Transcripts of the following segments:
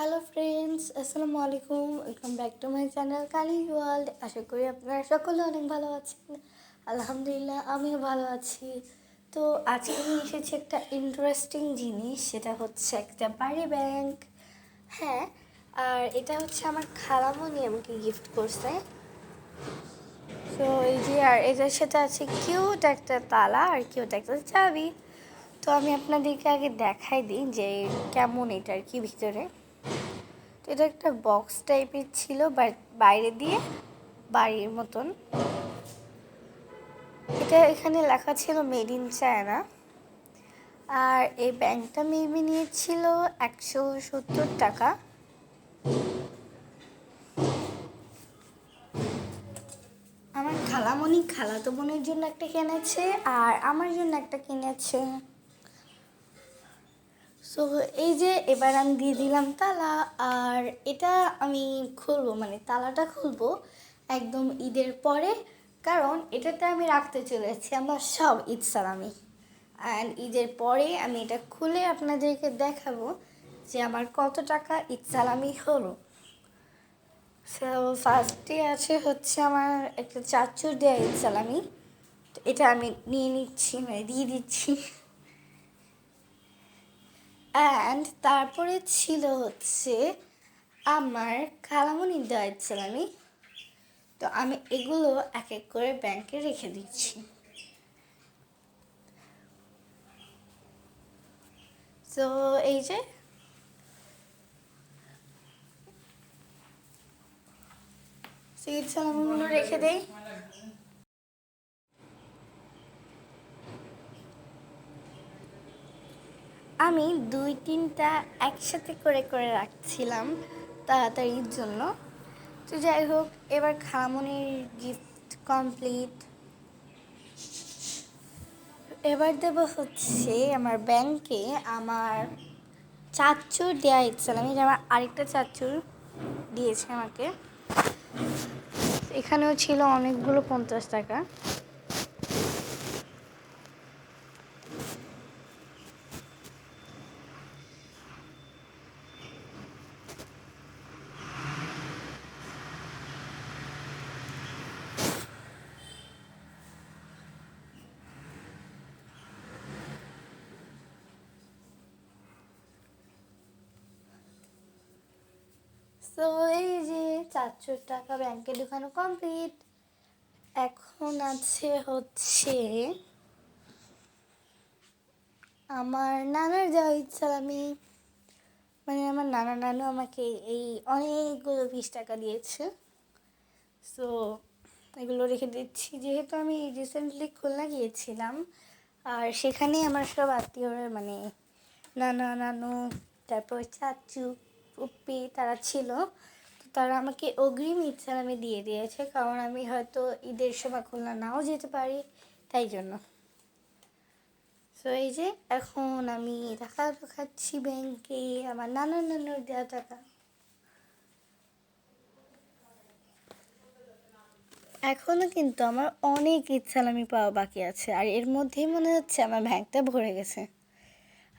Hello friends, আসসালামু আলাইকুম। Welcome back to my channel Kali world. আশা করি আপনারা সকলে অনেক ভালো আছেন। আলহামদুলিল্লাহ, আমিও ভালো আছি। তো আজকে আমি এসেছি একটা ইন্টারেস্টিং জিনিস, সেটা হচ্ছে একটা বাড়ি ব্যাংক। হ্যাঁ, আর এটা হচ্ছে আমার খালামণি আমাকে গিফট করছে। তো এই যে, আর এটার সাথে আছে কিউট একটা তালা আর কিউট একটা চাবি। তো আমি আপনাদেরকে আগে দেখাই দিই যে কেমন এটা আর কি ভিতরে। এটা একটা বক্স টাইপের ছিল, বাট বাইরে দিয়ে বাড়ির মতন। এটা এখানে লেখা ছিল মেড ইন চায়না। আর এই ব্যাংকটা মেবি নিয়েছিল 170 টাকা। আমার খালামণি খালাতো বোনের জন্য একটা কিনেছে আর আমার জন্য একটা কিনেছে। সো এই যে এবার আমি দিয়ে দিলাম তালা। আর এটা আমি খুলবো, মানে তালাটা খুলবো একদম ঈদের পরে, কারণ এটাতে আমি রাখতে চলেছি আমার সব ঈদ সালামি। অ্যান্ড ঈদের পরে আমি এটা খুলে আপনাদেরকে দেখাবো যে আমার কত টাকা ঈদ সালামি হলো। সো ফার্স্টে আছে হচ্ছে আমার একটা চাচুর দেয়া ঈদ সালামি। তো এটা আমি নিয়ে নিচ্ছি, মানে দিয়ে দিচ্ছি। অ্যান্ড তারপরে ছিল হচ্ছে আমার খালামণির দেওয়া ঈদ সালামি। তো আমি এগুলো এক এক করে ব্যাংকে রেখে দিচ্ছি। তো এই যে ঈদ সালামিগুলো রেখে দেই। আমি 2-3টা একসাথে করে করে রাখছিলাম তাড়াতাড়ির জন্য। তো যাই হোক, এবার খালামণির গিফট কমপ্লিট। এবার দেবো হচ্ছে আমার ব্যাংকে আমার চাচুর দেয়া ঈদ সালামি, যে আমার আরেকটা চাচুর দিয়েছে আমাকে। এখানেও ছিল অনেকগুলো 50 টাকা। তো এই যে 400 টাকা ব্যাংকে ঢুকানো কমপ্লিট। এখন আছে হচ্ছে আমার নানার দেওয়া ঈদ সালামি। মানে আমার নানু আমাকে এই অনেকগুলো 20 টাকা দিয়েছে। সো এগুলো রেখে দিচ্ছি, যেহেতু আমি রিসেন্টলি খুলনা গিয়েছিলাম। আর সেখানেই আমার সব আত্মীয়রা, মানে নানু, তারপর চাচু, ফুপ্পি, তারা ছিল। তো তারা আমাকে অগ্রিম ঈদ সালামি দিয়ে দিয়েছে, কারণ আমি হয়তো ঈদের সময় খুলনা নাও যেতে পারি, তাই জন্য। সো এই যে এখন আমি টাকা খাচ্ছি ব্যাংকে আমার নানুর দেওয়া টাকা। এখনও কিন্তু আমার অনেক ঈদ সালামি পাওয়া বাকি আছে, আর এর মধ্যেই মনে হচ্ছে আমার ব্যাংকটা ভরে গেছে।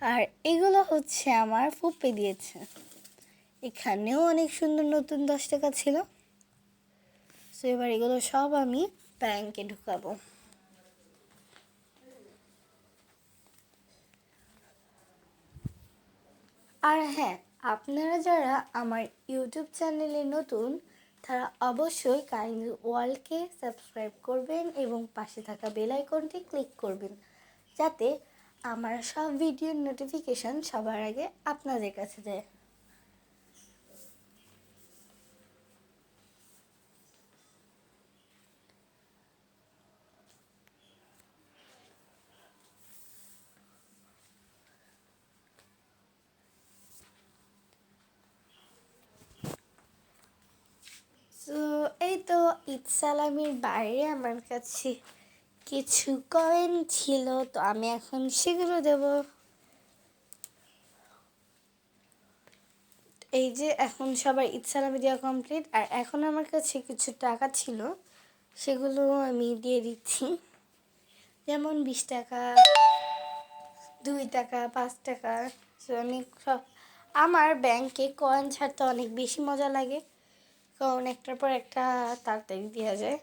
আর এগুলো হচ্ছে আমার ফুপ্পি দিয়েছে। এখানেও অনেক সুন্দর নতুন 10 টাকা ছিল। সো এবার এগুলো সব আমি ব্যাংকে ঢুকাবো। আর হ্যাঁ, আপনারা যারা আমার ইউটিউব চ্যানেলে নতুন, তারা অবশ্যই কাইন্ডলি ওয়ার্ল্ডকে সাবস্ক্রাইব করবেন এবং পাশে থাকা বেল আইকনটি ক্লিক করবেন, যাতে আমার সব ভিডিওর নোটিফিকেশন সবার আগে আপনাদের কাছে যায়। তো এই তো ঈদ সালামির বাইরে আমার কাছে কিছু কয়েন ছিল, তো আমি এখন সেগুলো দেব। এই যে এখন সবার ঈদ সালামি দেওয়া কমপ্লিট, আর এখন আমার কাছে কিছু টাকা ছিল, সেগুলো আমি দিয়ে দিচ্ছি। যেমন 20 টাকা, 2 টাকা, 5 টাকা। আমি সব আমার ব্যাংকে কয়েন ছাড়তে অনেক বেশি মজা লাগে, কারণ একটার পর একটা তাড়াতাড়ি দেওয়া যায়।